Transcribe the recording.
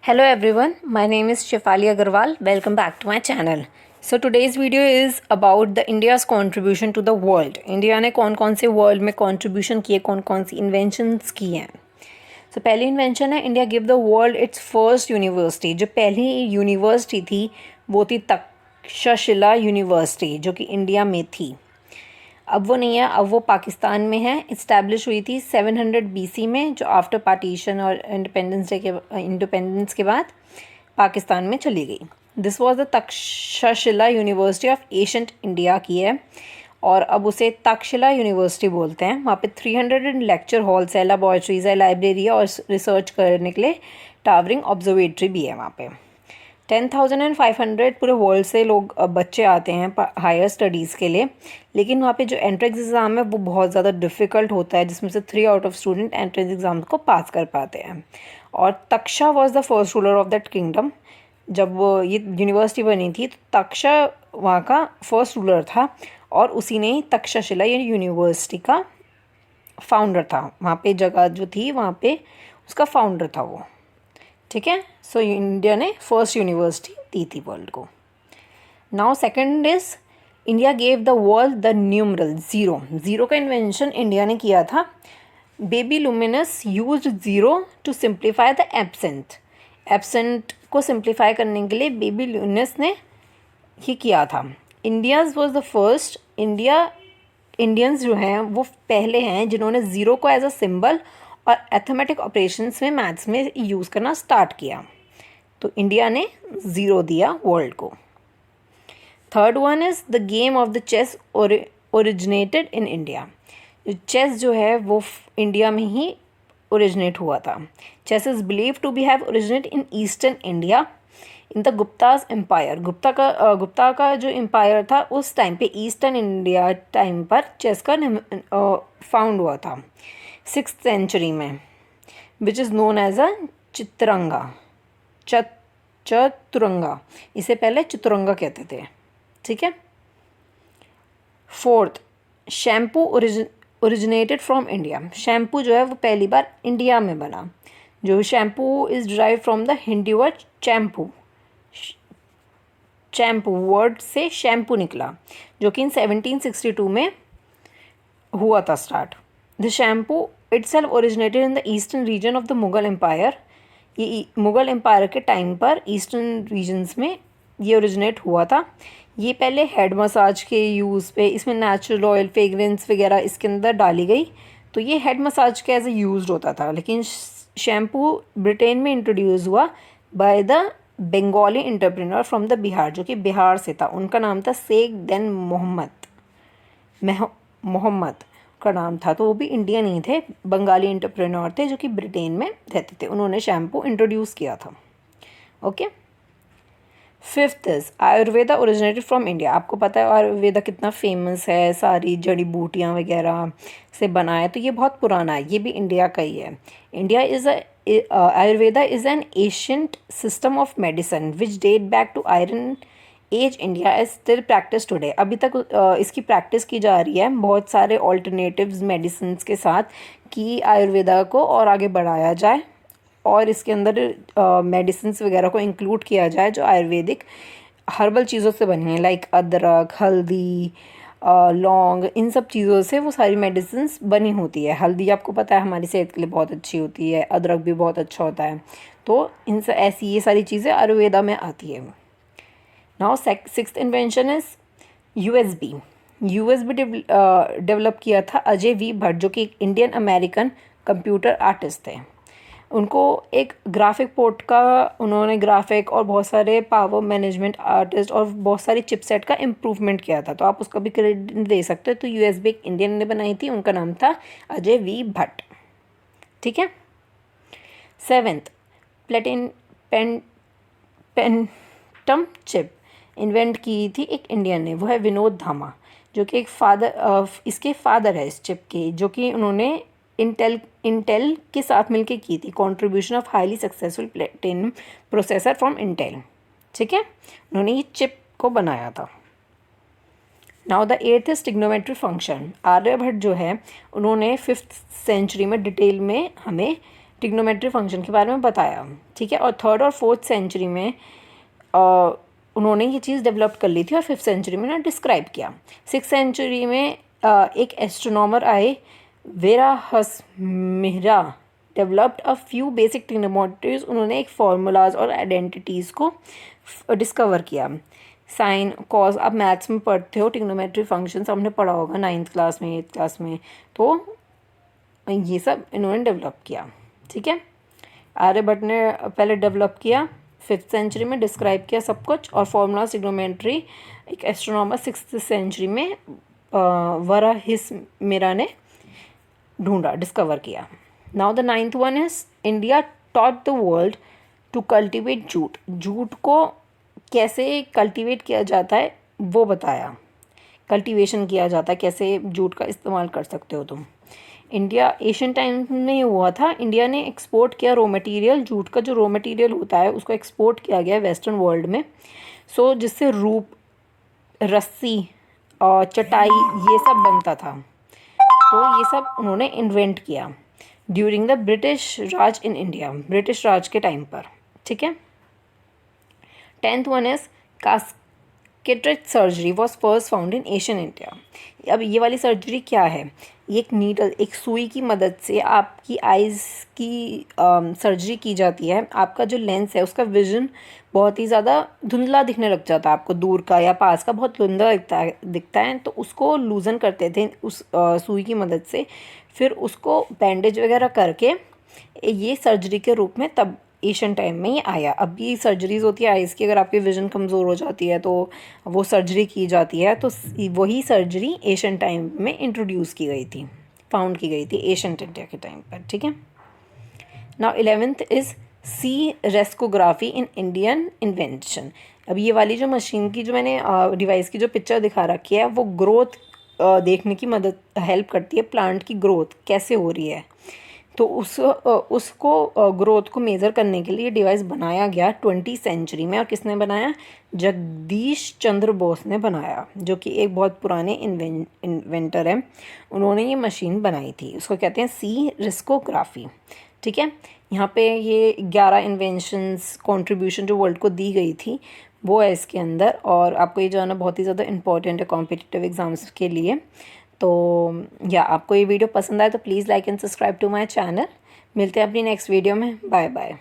Hello everyone, my name is Shefali Agarwal. Welcome back to my channel. So today's video is about the India's contribution to the world. India ने कौन कौन से world में contribution किए, कौन कौन सी inventions की हैं. So पहली इन्वेंशन है India give the world it's first university. जो पहली यूनिवर्सिटी थी वो थी तक्षशिला यूनिवर्सिटी जो कि इंडिया में थी. अब वो नहीं है, अब वो पाकिस्तान में है. इस्टेब्लिश हुई थी 700 BC में, जो आफ्टर पार्टीशन और इंडिपेंडेंस के बाद पाकिस्तान में चली गई. This was the Takshashila university of ancient India की है और अब उसे तक्षशिला यूनिवर्सिटी बोलते हैं. वहाँ पे 300 लेक्चर हॉल्स है, लेबॉर्ट्रीज है, लाइब्रेरी है और रिसर्च करने के लिए टावरिंग ऑब्जर्वेटरी भी है. वहाँ पे 10,500 पूरे वर्ल्ड से लोग बच्चे आते हैं हायर स्टडीज़ के लिए. लेकिन वहाँ पे जो एंट्रेंस एग्ज़ाम है वो बहुत ज़्यादा डिफ़िकल्ट होता है, जिसमें से 3 out of student entrance exam को पास कर पाते हैं. और Taksha was the first ruler of that kingdom. जब ये यूनिवर्सिटी बनी थी तो तक्षा वहाँ का फर्स्ट रूलर था और उसी ने तक्षशिला ये यूनिवर्सिटी का फाउंडर था. वहाँ पे जगह जो थी वहाँ पे उसका फाउंडर था वो. ठीक है. सो इंडिया ने फर्स्ट यूनिवर्सिटी दी थी वर्ल्ड को. Now second is India gave the world the numeral zero. Zero का इन्वेंशन इंडिया ने किया था. Baby luminous used zero to simplify the absent. Absent को सिंप्लीफाई करने के लिए बेबी लुमिनस ने ही किया था. India's was the first. Indians जो हैं वो पहले हैं जिन्होंने ज़ीरो को एज अ सिंबल और एथमेटिक ऑपरेशंस में मैथ्स में यूज़ करना स्टार्ट किया. तो इंडिया ने ज़ीरो दिया वर्ल्ड को. Third one is the game of the chess originated in India. Chess जो है वो इंडिया में ही ओरिजिनेट हुआ था. Chess is believe to be have originate in eastern India in the Guptas empire. Gupta का जो एम्पायर था उस टाइम पे ईस्टर्न इंडिया टाइम पर चेस का फाउंड हुआ था 6th सेंचुरी में, which is known as a Chaturanga. इसे पहले चतुरंगा कहते थे. ठीक है. Fourth, shampoo originated from India. Shampoo जो है वो पहली बार इंडिया में बना. जो shampoo is derive from the Hindi word champu. Champu word से शैम्पू निकला जो कि इन 1762 में हुआ था start. The shampoo itself originated in the eastern region of the Mughal Empire. ये मुग़ल एम्पायर के टाइम पर ईस्टर्न रीजन्स में ये ओरिजिनेट हुआ था. ये पहले हेड मसाज के यूज़ पे, इसमें नेचुरल ऑयल फ्रेगरेंस वगैरह इसके अंदर डाली गई, तो ये हेड मसाज के एज ए यूज होता था. लेकिन शैम्पू ब्रिटेन में इंट्रोड्यूस हुआ by the Bengali entrepreneur from the Bihar, जो कि बिहार से था. उनका नाम था शेख देन मोहम्मद का नाम था. तो वो भी इंडियन ही थे, बंगाली एंटरप्रेन्योर थे जो कि ब्रिटेन में रहते थे. उन्होंने शैम्पू इंट्रोड्यूस किया था. Okay. Fifth is Ayurveda originated from India. आपको पता है आयुर्वेदा कितना फेमस है, सारी जड़ी बूटियाँ वगैरह से बना है, तो ये बहुत पुराना है. ये भी इंडिया का ही है. India is Ayurveda is an ancient system of medicine which date back to iron age. India is still practice today. अभी तक इसकी प्रैक्टिस की जा रही है बहुत सारे ऑल्टरनेटिव्स मेडिसिन के साथ कि आयुर्वेदा को और आगे बढ़ाया जाए और इसके अंदर मेडिसिन वगैरह को इंक्लूड किया जाए जो आयुर्वेदिक हर्बल चीज़ों से बनी है, लाइक अदरक, हल्दी, लौंग, इन सब चीज़ों से वो सारी मेडिसिन बनी होती है. हल्दी आपको पता है हमारी सेहत के लिए बहुत अच्छी होती है, अदरक भी बहुत अच्छा होता है. तो इनसे ऐसी ये सारी चीज़ें आयुर्वेदा में आती है. Now sixth invention is USB. USB develop किया था अजय V भट्ट, जो कि एक इंडियन अमेरिकन कंप्यूटर आर्टिस्ट थे. उनको एक ग्राफिक पोर्ट का उन्होंने ग्राफिक और बहुत सारे पावर मैनेजमेंट आर्टिस्ट और बहुत सारी चिपसेट का इम्प्रूवमेंट किया था, तो आप उसका भी क्रेडिट दे सकते हो. तो USB एक इंडियन ने बनाई थी, उनका नाम था अजय V भट्ट. ठीक है. सेवेंथ, पेंटम चिप इन्वेंट की थी एक इंडियन ने, वो है विनोद धामा, जो कि एक इसके फादर है इस चिप के, जो कि उन्होंने इंटेल के साथ मिलके की थी. Contribution of highly successful platinum processor from Intel. ठीक है. उन्होंने ये चिप को बनाया था. Now the eighth is trigonometry function. Aryabhata जो है उन्होंने 5th सेंचुरी में डिटेल में हमें ट्रिग्नोमेट्री फंक्शन के बारे में बताया, ठीक है। और 3rd और 4th सेंचुरी में उन्होंने ये चीज़ डेवलप कर ली थी और 5th सेंचुरी में ना डिस्क्राइब किया। 6th सेंचुरी में एक एस्ट्रोनॉमर आए, वेराहसमिहरा, डेवलप्ड अ फ्यू बेसिक ट्रिग्नोमेट्रीज। उन्होंने एक फार्मूलाज और आइडेंटिटीज़ को डिस्कवर किया। साइन कॉज, आप मैथ्स में पढ़ते हो ट्रिग्नोमेट्री फंक्शंस, हमने पढ़ा होगा 9th क्लास में 8th क्लास में, तो ये सब इन्होंने डेवलप किया, ठीक है। आर्यभट्ट ने पहले डेवलप किया, 5th सेंचुरी में डिस्क्राइब किया सब कुछ। और फॉर्मूला ट्रिग्नोमेट्री एक एस्ट्रोनॉमर 6th सेंचुरी में वराहमिहिरा ने ढूंढा, डिस्कवर किया। Now the 9th one is India taught the world to cultivate jute. Jute को कैसे कल्टिवेट किया जाता है वो बताया, कल्टीवेशन किया जाता है, कैसे जूट का इस्तेमाल कर सकते हो तुम। इंडिया एशियन टाइम में हुआ था, इंडिया ने एक्सपोर्ट किया रॉ मटेरियल, जूट का जो रॉ मटेरियल होता है उसको एक्सपोर्ट किया गया वेस्टर्न वर्ल्ड में। सो जिससे रूप, रस्सी और चटाई ये सब बनता था, तो ये सब उन्होंने इन्वेंट किया during the British Raj in India, British Raj के टाइम पर, ठीक है। 10th one is cataract surgery was first found in Asian India. अब ये वाली सर्जरी क्या है? ये एक नीडल, एक सुई की मदद से आपकी आइज़ की सर्जरी की जाती है। आपका जो लेंस है उसका विजन बहुत ही ज़्यादा धुंधला दिखने लग जाता है, आपको दूर का या पास का बहुत धुंधला दिखता है, तो उसको लूज़न करते थे उस सुई की मदद से। फिर उसको बैंडेज वगैरह करके ये सर्जरी के रूप में तब एशियन टाइम में ही आया। अब ये सर्जरीज होती है आइज़ की, अगर आपकी विज़न कमज़ोर हो जाती है तो वो सर्जरी की जाती है, तो वही सर्जरी एशियन टाइम में इंट्रोड्यूस की गई थी, फाउंड की गई थी एशियंट इंडिया के टाइम पर, ठीक है। Now 11th is crescography in Indian invention. अब ये वाली जो मशीन की, जो मैंने डिवाइस की जो पिक्चर दिखा रखी है, वो ग्रोथ देखने की मदद हेल्प करती है, प्लांट की ग्रोथ कैसे हो रही है। तो उसको ग्रोथ को मेज़र करने के लिए डिवाइस बनाया गया 20th सेंचुरी में। और किसने बनाया? जगदीश चंद्र बोस ने बनाया, जो कि एक बहुत पुराने इन्वेंटर है। उन्होंने ये मशीन बनाई थी, उसको कहते हैं सी रिस्कोग्राफी, ठीक है। यहाँ पे ये 11 इन्वेंशंस कंट्रीब्यूशन जो वर्ल्ड को दी गई थी वो है इसके अंदर। और आपको ये जानना बहुत ही ज़्यादा इंपॉर्टेंट है कॉम्पिटिटिव एग्ज़ाम्स के लिए। तो या आपको ये वीडियो पसंद आए तो please like and subscribe to my channel. मिलते हैं अपनी नेक्स्ट वीडियो में। Bye bye.